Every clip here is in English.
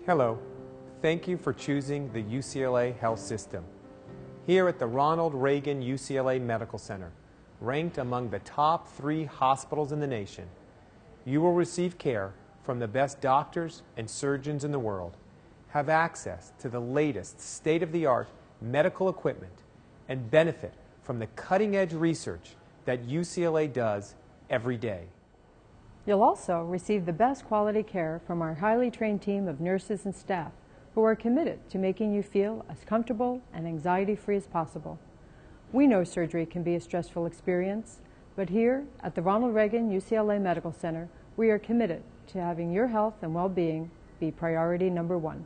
Hello. Thank you for choosing the UCLA Health System. Here at the Ronald Reagan UCLA Medical Center, ranked among the top 3 hospitals in the nation, you will receive care from the best doctors and surgeons in the world, have access to the latest state-of-the-art medical equipment, and benefit from the cutting-edge research that UCLA does every day. You'll also receive the best quality care from our highly trained team of nurses and staff who are committed to making you feel as comfortable and anxiety-free as possible. We know surgery can be a stressful experience, but here at the Ronald Reagan UCLA Medical Center, we are committed to having your health and well-being be priority number 1.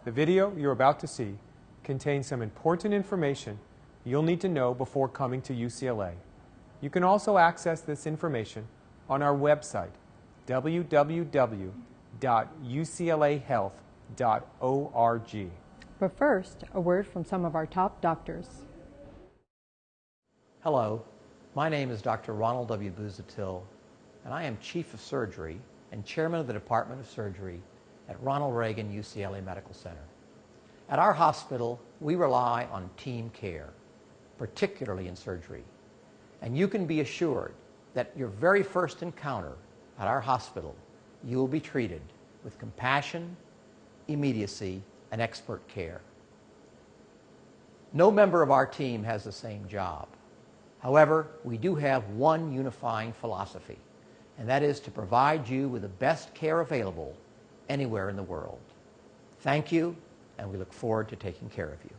The video you're about to see contains some important information you'll need to know before coming to UCLA. You can also access this information on our website, www.uclahealth.org. But first, a word from some of our top doctors. Hello, my name is Dr. Ronald W. Buzatil, and I am Chief of Surgery and Chairman of the Department of Surgery at Ronald Reagan UCLA Medical Center. At our hospital, we rely on team care, particularly in surgery, and you can be assured that your very first encounter at our hospital, you will be treated with compassion, immediacy, and expert care. No member of our team has the same job. However, we do have one unifying philosophy, and that is to provide you with the best care available anywhere in the world. Thank you, and we look forward to taking care of you.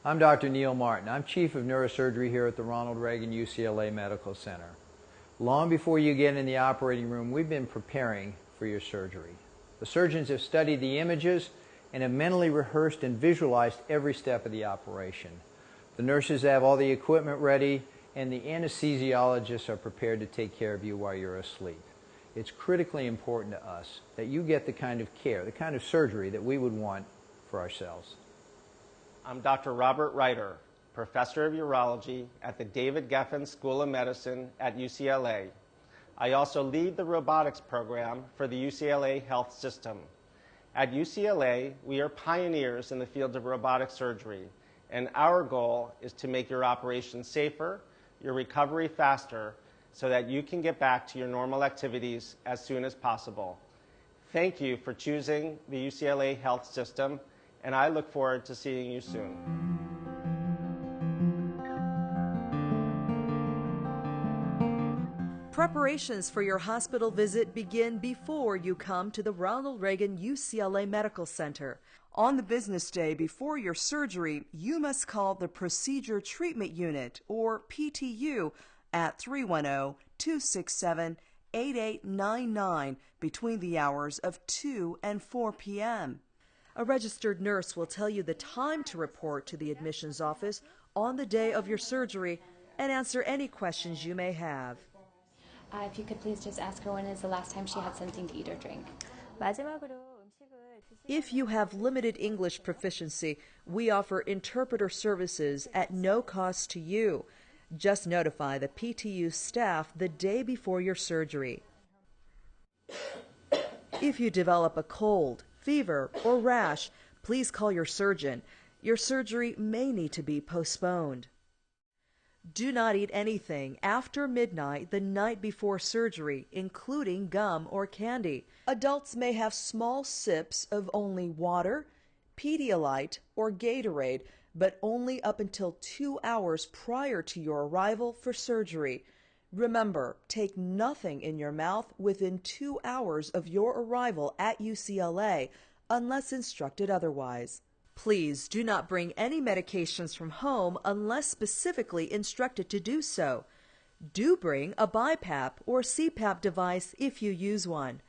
I'm Dr. Neil Martin. I'm Chief of Neurosurgery here at the Ronald Reagan UCLA Medical Center. Long before you get in the operating room, we've been preparing for your surgery. The surgeons have studied the images and have mentally rehearsed and visualized every step of the operation. The nurses have all the equipment ready, and the anesthesiologists are prepared to take care of you while you're asleep. It's critically important to us that you get the kind of care, the kind of surgery that we would want for ourselves. I'm Dr. Robert Reiter, Professor of Urology at the David Geffen School of Medicine at UCLA. I also lead the robotics program for the UCLA Health System. At UCLA, we are pioneers in the field of robotic surgery, and our goal is to make your operation safer, your recovery faster, so that you can get back to your normal activities as soon as possible. Thank you for choosing the UCLA Health System, and I look forward to seeing you soon. Preparations for your hospital visit begin before you come to the Ronald Reagan UCLA Medical Center. On the business day before your surgery, you must call the Procedure Treatment Unit, or PTU, at 310-267-8899 between the hours of 2 and 4 p.m. A registered nurse will tell you the time to report to the admissions office on the day of your surgery and answer any questions you may have. If you could please just ask her when is the last time she had something to eat or drink. If you have limited English proficiency, we offer interpreter services at no cost to you. Just notify the PTU staff the day before your surgery. If you develop a cold, fever, or rash, please call your surgeon. Your surgery may need to be postponed. Do not eat anything after midnight the night before surgery, including gum or candy. Adults may have small sips of only water, PEDIALYTE, or GATORADE, but only up until 2 hours prior to your arrival for surgery. Remember, take nothing in your mouth within 2 hours of your arrival at UCLA unless instructed otherwise. Please do not bring any medications from home unless specifically instructed to do so. Do bring a BiPAP or CPAP device if you use one.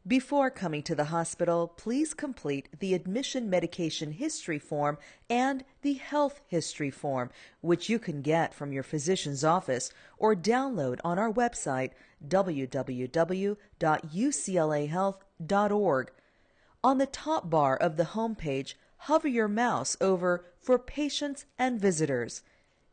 Before coming to the hospital, please complete the Admission Medication History Form and the Health History Form, which you can get from your physician's office or download on our website, www.uclahealth.org. On the top bar of the homepage, hover your mouse over For Patients and Visitors.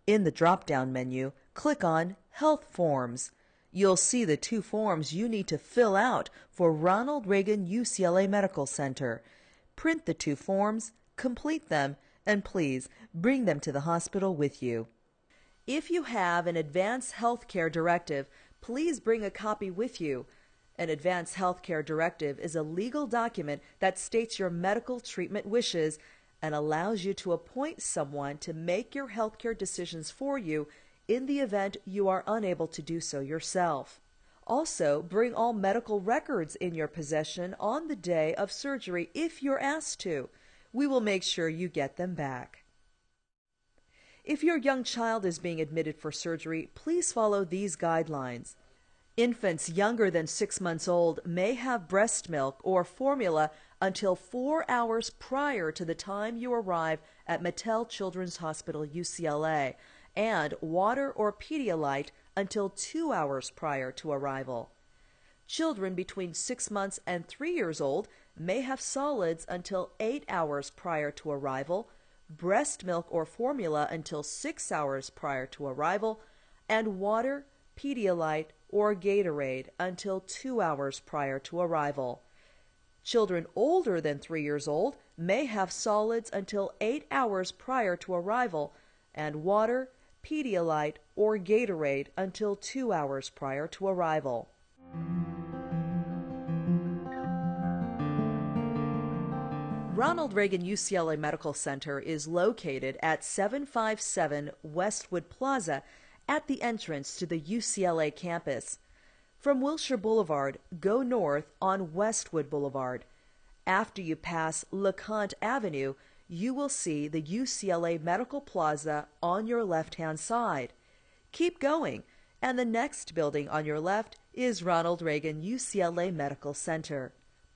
In the drop-down menu, click on Health Forms. You'll see the 2 forms you need to fill out for Ronald Reagan UCLA Medical Center. Print the 2 forms, complete them, and please bring them to the hospital with you. If you have an Advanced Healthcare Directive, please bring a copy with you. An Advanced Healthcare Directive is a legal document that states your medical treatment wishes and allows you to appoint someone to make your healthcare decisions for you in the event you are unable to do so yourself. Also, bring all medical records in your possession on the day of surgery if you're asked to. We will make sure you get them back. If your young child is being admitted for surgery, please follow these guidelines. Infants younger than 6 months old may have breast milk or formula until 4 hours prior to the time you arrive at Mattel Children's Hospital, UCLA, and water or PEDIALYTE until 2 hours prior to arrival. Children between 6 months and 3 years old may have solids until 8 hours prior to arrival, breast milk or formula until 6 hours prior to arrival, and water, PEDIALYTE, or GATORADE until 2 hours prior to arrival. Children older than 3 years old may have solids until 8 hours prior to arrival, and water, PEDIALYTE, or GATORADE until 2 hours prior to arrival. Ronald Reagan UCLA Medical Center is located at 757 Westwood Plaza at the entrance to the UCLA campus. From Wilshire Boulevard, go north on Westwood Boulevard. After you pass LeConte Avenue, you will see the UCLA Medical Plaza on your left-hand side. Keep going, and the next building on your left is Ronald Reagan UCLA Medical Center.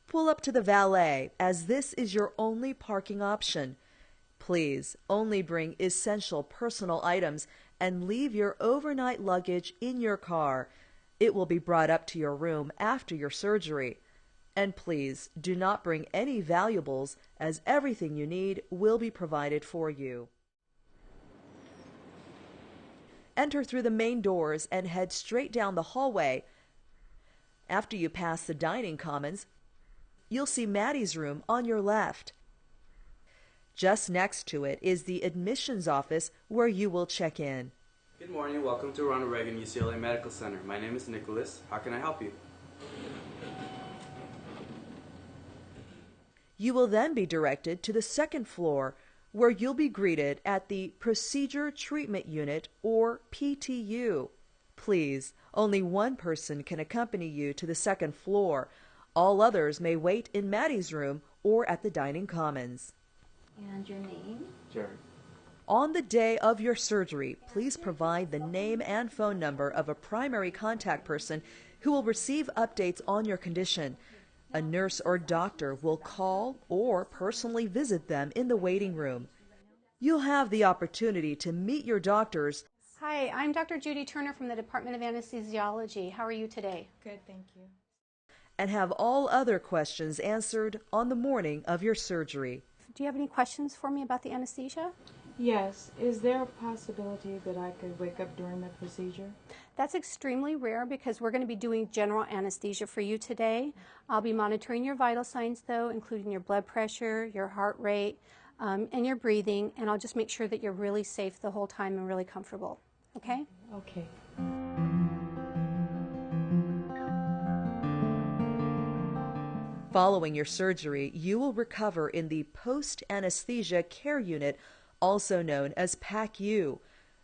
Pull up to the valet, as this is your only parking option. Please only bring essential personal items and leave your overnight luggage in your car. It will be brought up to your room after your surgery. And please do not bring any valuables, as everything you need will be provided for you. Enter through the main doors and head straight down the hallway. After you pass the dining commons, you'll see Maddie's room on your left. Just next to it is the admissions office where you will check in. Good morning, welcome to Ronald Reagan UCLA Medical Center. My name is Nicholas. How can I help you? You will then be directed to the second floor, where you'll be greeted at the Procedure Treatment Unit, or PTU. Please, only one person can accompany you to the second floor. All others may wait in Maddie's room or at the dining commons. And your name? Jerry. On the day of your surgery, please provide the name and phone number of a primary contact person who will receive updates on your condition. A nurse or doctor will call or personally visit them in the waiting room. You'll have the opportunity to meet your doctors. Hi, I'm Dr. Judy Turner from the Department of Anesthesiology. How are you today? Good, thank you. And have all other questions answered on the morning of your surgery. Do you have any questions for me about the anesthesia? Yes. Is there a possibility that I could wake up during the procedure? That's extremely rare because we're going to be doing general anesthesia for you today. I'll be monitoring your vital signs, though, including your blood pressure, your heart rate, and your breathing, and I'll just make sure that you're really safe the whole time and really comfortable. Okay? Okay. Following your surgery, you will recover in the post-anesthesia care unit, also known as PACU.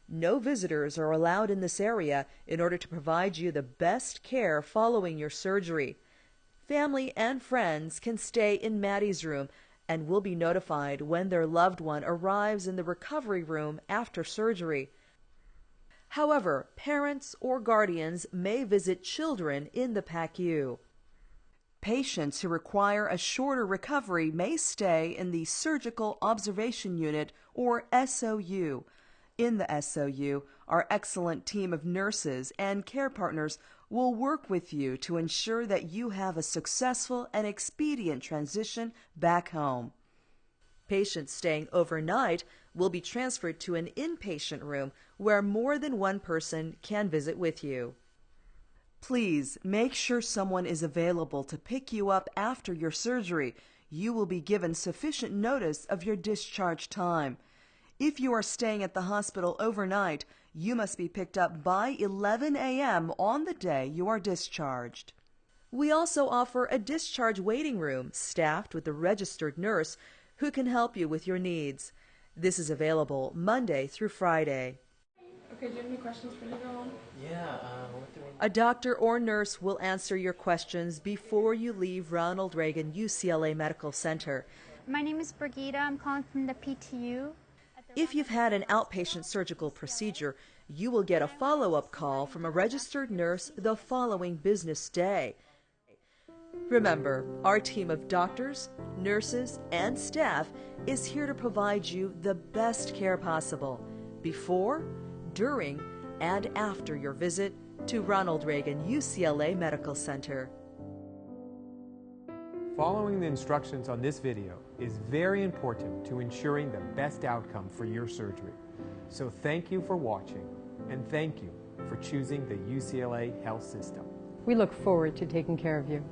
No visitors are allowed in this area in order to provide you the best care following your surgery. Family and friends can stay in Maddie's room and will be notified when their loved one arrives in the recovery room after surgery. However, parents or guardians may visit children in the PACU. Patients who require a shorter recovery may stay in the Surgical Observation Unit, or SOU. In the SOU, our excellent team of nurses and care partners will work with you to ensure that you have a successful and expedient transition back home. Patients staying overnight will be transferred to an inpatient room where more than one person can visit with you. Please make sure someone is available to pick you up after your surgery. You will be given sufficient notice of your discharge time. If you are staying at the hospital overnight, you must be picked up by 11 a.m. on the day you are discharged. We also offer a discharge waiting room staffed with a registered nurse who can help you with your needs. This is available Monday through Friday. Okay, do you have any questions for me to go home? Yeah, A doctor or nurse will answer your questions before you leave Ronald Reagan UCLA Medical Center. My name is Brigida. I'm calling from the PTU. If you've had an outpatient surgical procedure, you will get a follow-up call from a registered nurse the following business day. Remember, our team of doctors, nurses, and staff is here to provide you the best care possible before, during, and after your visit to Ronald Reagan UCLA Medical Center. Following the instructions on this video is very important to ensuring the best outcome for your surgery. So thank you for watching, and thank you for choosing the UCLA Health System. We look forward to taking care of you.